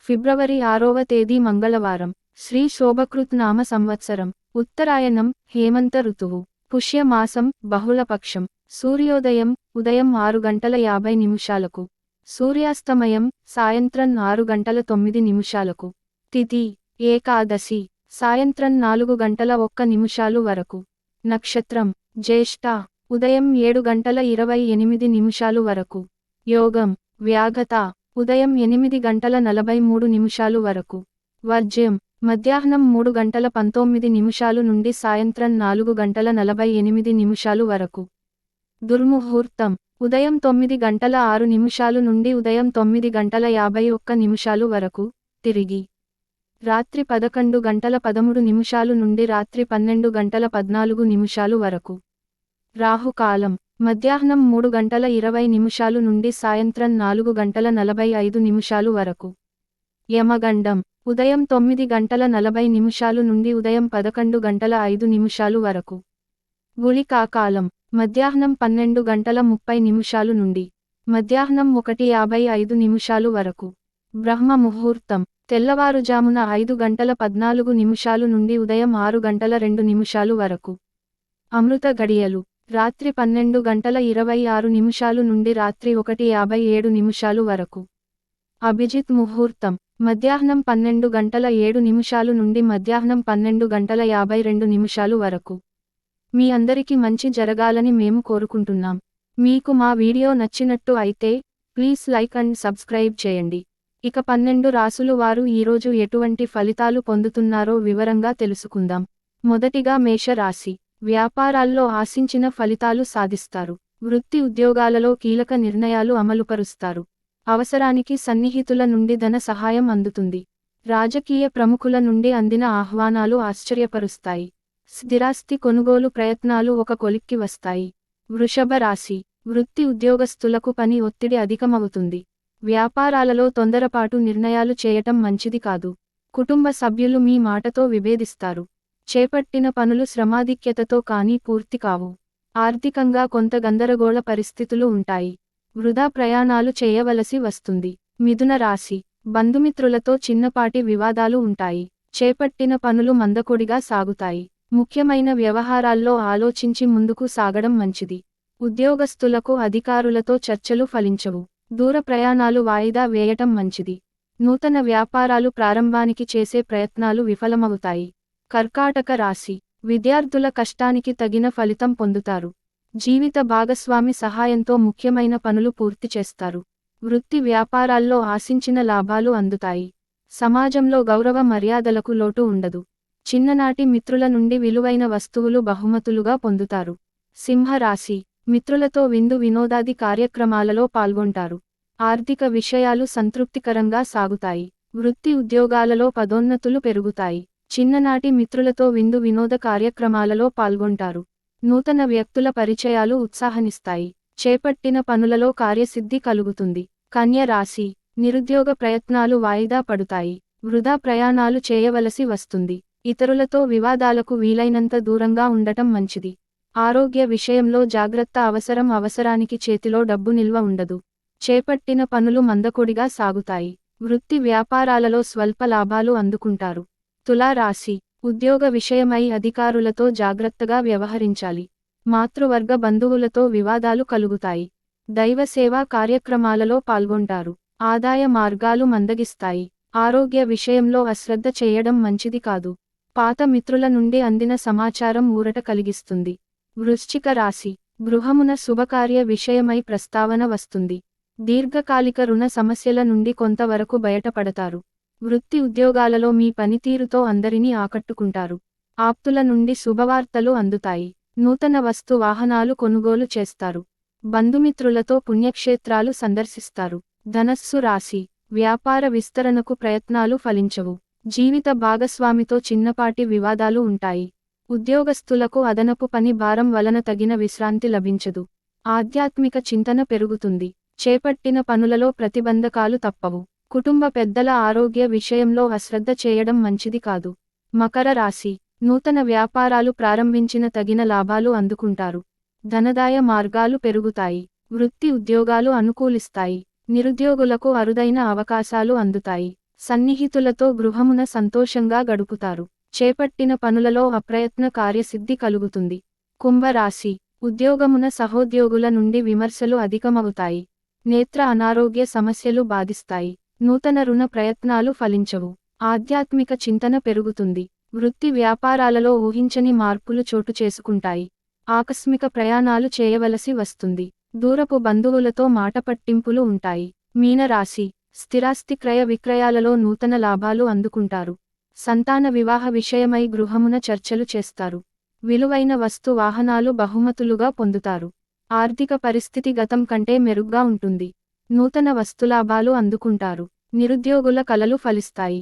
ఫిబ్రవరి 6వ తేదీ మంగళవారం. శ్రీ శోభకృత్ నామ సంవత్సరం. ఉత్తరాయణం, హేమంత ఋతువు. పుష్యమాసం, బహుళపక్షం. సూర్యోదయం ఉదయం 6:50 సూర్యాస్తమయం సాయంత్రం 6:09 తిథి ఏకాదశి సాయంత్రం 4:01 వరకు. నక్షత్రం జ్యేష్ఠ ఉదయం 7:28 వరకు. యోగం వ్యాఘత ఉదయం 8:43 వరకు. వర్జ్యం మధ్యాహ్నం 3:19 నుండి సాయంత్రం 4:48 వరకు. దుర్ముహూర్తం ఉదయం 9:06 నుండి ఉదయం 9:51 వరకు. తిరిగి రాత్రి 11:13 నుండి రాత్రి 12:14 వరకు. రాహుకాలం మధ్యాహ్నం 3:20 నుండి సాయంత్రం 4:45 వరకు. యమగండం ఉదయం 9:40 నుండి ఉదయం 11:05 వరకు. గుళికాకాలం మధ్యాహ్నం 12:30 నుండి మధ్యాహ్నం 1:55 వరకు. బ్రహ్మ ముహూర్తం తెల్లవారుజామున 5:14 నుండి ఉదయం 6:02 వరకు. అమృత గడియలు రాత్రి 12:26 నుండి రాత్రి 1:57 వరకు. అభిజిత్ ముహూర్తం మధ్యాహ్నం 12:07 నుండి మధ్యాహ్నం 12:52 వరకు. మీ అందరికీ మంచి జరగాలని మేము కోరుకుంటున్నాం. మీకు మా వీడియో నచ్చినట్టు అయితే ప్లీజ్ లైక్ అండ్ సబ్స్క్రైబ్ చేయండి. ఇక 12 రాసులు వారు ఈరోజు ఎటువంటి ఫలితాలు పొందుతున్నారో వివరంగా తెలుసుకుందాం. మొదటిగా మేషరాశి. వ్యాపారాల్లో ఆశించిన ఫలితాలు సాధిస్తారు. వృత్తి ఉద్యోగాలలో కీలక నిర్ణయాలు అమలుపరుస్తారు. అవసరానికి సన్నిహితుల నుండి ధన సహాయం అందుతుంది. రాజకీయ ప్రముఖుల నుండి అందిన ఆహ్వానాలు ఆశ్చర్యపరుస్తాయి. స్థిరాస్తి కొనుగోలు ప్రయత్నాలు ఒక కొలిక్కి వస్తాయి. వృషభ రాశి. వృత్తి ఉద్యోగస్తులకు పని ఒత్తిడి అధికమవుతుంది. వ్యాపారాలలో తొందరపాటు నిర్ణయాలు చేయటం మంచిది కాదు. కుటుంబ సభ్యులు మీ మాటతో విభేదిస్తారు. చేపట్టిన పనులు శ్రమాధిక్యతతో కానీ పూర్తి కావు. ఆర్థికంగా కొంత గందరగోళ పరిస్థితులు ఉంటాయి. వృధా ప్రయాణాలు చేయవలసి వస్తుంది. మిథున రాశి. బంధుమిత్రులతో చిన్నపాటి వివాదాలు ఉంటాయి. చేపట్టిన పనులు మందకొడిగా సాగుతాయి. ముఖ్యమైన వ్యవహారాల్లో ఆలోచించి ముందుకు సాగడం మంచిది. ఉద్యోగస్తులకు అధికారులతో చర్చలు ఫలించవు. దూర ప్రయాణాలు వాయిదా వేయటం మంచిది. నూతన వ్యాపారాలు ప్రారంభానికి చేసే ప్రయత్నాలు విఫలమవుతాయి. కర్కాటక రాశి. విద్యార్థుల కష్టానికి తగిన ఫలితం పొందుతారు. జీవిత భాగస్వామి సహాయంతో ముఖ్యమైన పనులు పూర్తి చేస్తారు. వృత్తి వ్యాపారాల్లో ఆశించిన లాభాలు అందుతాయి. సమాజంలో గౌరవ మర్యాదలకు లోటు ఉండదు. చిన్ననాటి మిత్రుల నుండి విలువైన వస్తువులు బహుమతులుగా పొందుతారు. సింహరాశి. మిత్రులతో విందు వినోదాది కార్యక్రమాలలో పాల్గొంటారు. ఆర్థిక విషయాలు సంతృప్తికరంగా సాగుతాయి. వృత్తి ఉద్యోగాలలో పదోన్నతులు పెరుగుతాయి. చిన్ననాటి మిత్రులతో విందు వినోద కార్యక్రమాలలో పాల్గొంటారు. నూతన వ్యక్తుల పరిచయాలు ఉత్సాహనిస్తాయి. చేపట్టిన పనులలో కార్యసిద్ధి కలుగుతుంది. కన్య రాశి. నిరుద్యోగ ప్రయత్నాలు వాయిదా పడుతాయి. వృధా ప్రయాణాలు చేయవలసి వస్తుంది. ఇతరులతో వివాదాలకు వీలైనంత దూరంగా ఉండటం మంచిది. ఆరోగ్య విషయంలో జాగ్రత్త అవసరం. అవసరానికి చేతిలో డబ్బు నిల్వ ఉండదు. చేపట్టిన పనులు మందకొడిగా సాగుతాయి. వృత్తి వ్యాపారాలలో స్వల్ప లాభాలు అందుకుంటారు. తులా రాశి. ఉద్యోగ విషయమై అధికారులతో జాగ్రత్తగా వ్యవహరించాలి. మాతృవర్గ బంధువులతో వివాదాలు కలుగుతాయి. దైవ సేవా కార్యక్రమాలలో పాల్గొంటారు. ఆదాయ మార్గాలు మందగిస్తాయి. ఆరోగ్య విషయంలో అశ్రద్ధ చేయడం మంచిది కాదు. పాత మిత్రుల నుండి అందిన సమాచారం ఊరట కలిగిస్తుంది. వృశ్చిక రాశి. గృహమున శుభకార్య విషయమై ప్రస్తావన వస్తుంది. దీర్ఘకాలిక రుణ సమస్యల నుండి కొంతవరకు బయటపడతారు. వృత్తి ఉద్యోగాలలో మీ పనితీరుతో అందరినీ ఆకట్టుకుంటారు. ఆప్తుల నుండి శుభవార్తలు అందుతాయి. నూతన వస్తు వాహనాలు కొనుగోలు చేస్తారు. బంధుమిత్రులతో పుణ్యక్షేత్రాలు సందర్శిస్తారు. ధనస్సు రాశి. వ్యాపార విస్తరణకు ప్రయత్నాలు ఫలించవు. జీవిత భాగస్వామితో చిన్నపాటి వివాదాలు ఉంటాయి. ఉద్యోగస్తులకు అదనపు పని భారం వలన తగిన విశ్రాంతి లభించదు. ఆధ్యాత్మిక చింతన పెరుగుతుంది. చేపట్టిన పనులలో ప్రతిబంధకాలు తప్పవు. కుటుంబ పెద్దల ఆరోగ్య విషయంలో అశ్రద్ధ చేయడం మంచిది కాదు. మకర రాశి. నూతన వ్యాపారాలు ప్రారంభించిన తగిన లాభాలు అందుకుంటారు. ధనదాయ మార్గాలు పెరుగుతాయి. వృత్తి ఉద్యోగాలు అనుకూలిస్తాయి. నిరుద్యోగులకు అరుదైన అవకాశాలు అందుతాయి. సన్నిహితులతో గృహమున సంతోషంగా గడుపుతారు. చేపట్టిన పనులలో అప్రయత్న కార్యసిద్ధి కలుగుతుంది. కుంభరాశి ఉద్యోగమున సహోద్యోగుల నుండి విమర్శలు అధికమవుతాయి. నేత్ర అనారోగ్య సమస్యలు బాధిస్తాయి. నూతన రుణ ప్రయత్నాలు ఫలించవు. ఆధ్యాత్మిక చింతన పెరుగుతుంది. వృత్తి వ్యాపారాలలో ఊహించని మార్పులు చోటు చేసుకుంటాయి. ఆకస్మిక ప్రయాణాలు చేయవలసి వస్తుంది. దూరపు బంధువులతో మాట పట్టింపులు ఉంటాయి. మీనరాశి స్థిరాస్తి క్రయ విక్రయాలలో నూతన లాభాలు అందుకుంటారు. సంతాన వివాహ విషయమై గృహమున చర్చలు చేస్తారు. విలువైన వస్తు వాహనాలు బహుమతులుగా పొందుతారు. ఆర్థిక పరిస్థితి గతం కంటే మెరుగ్గా ఉంటుంది. నూతన వస్తులాభాలు అందుకుంటారు. నిరుద్యోగుల కలలు ఫలిస్తాయి.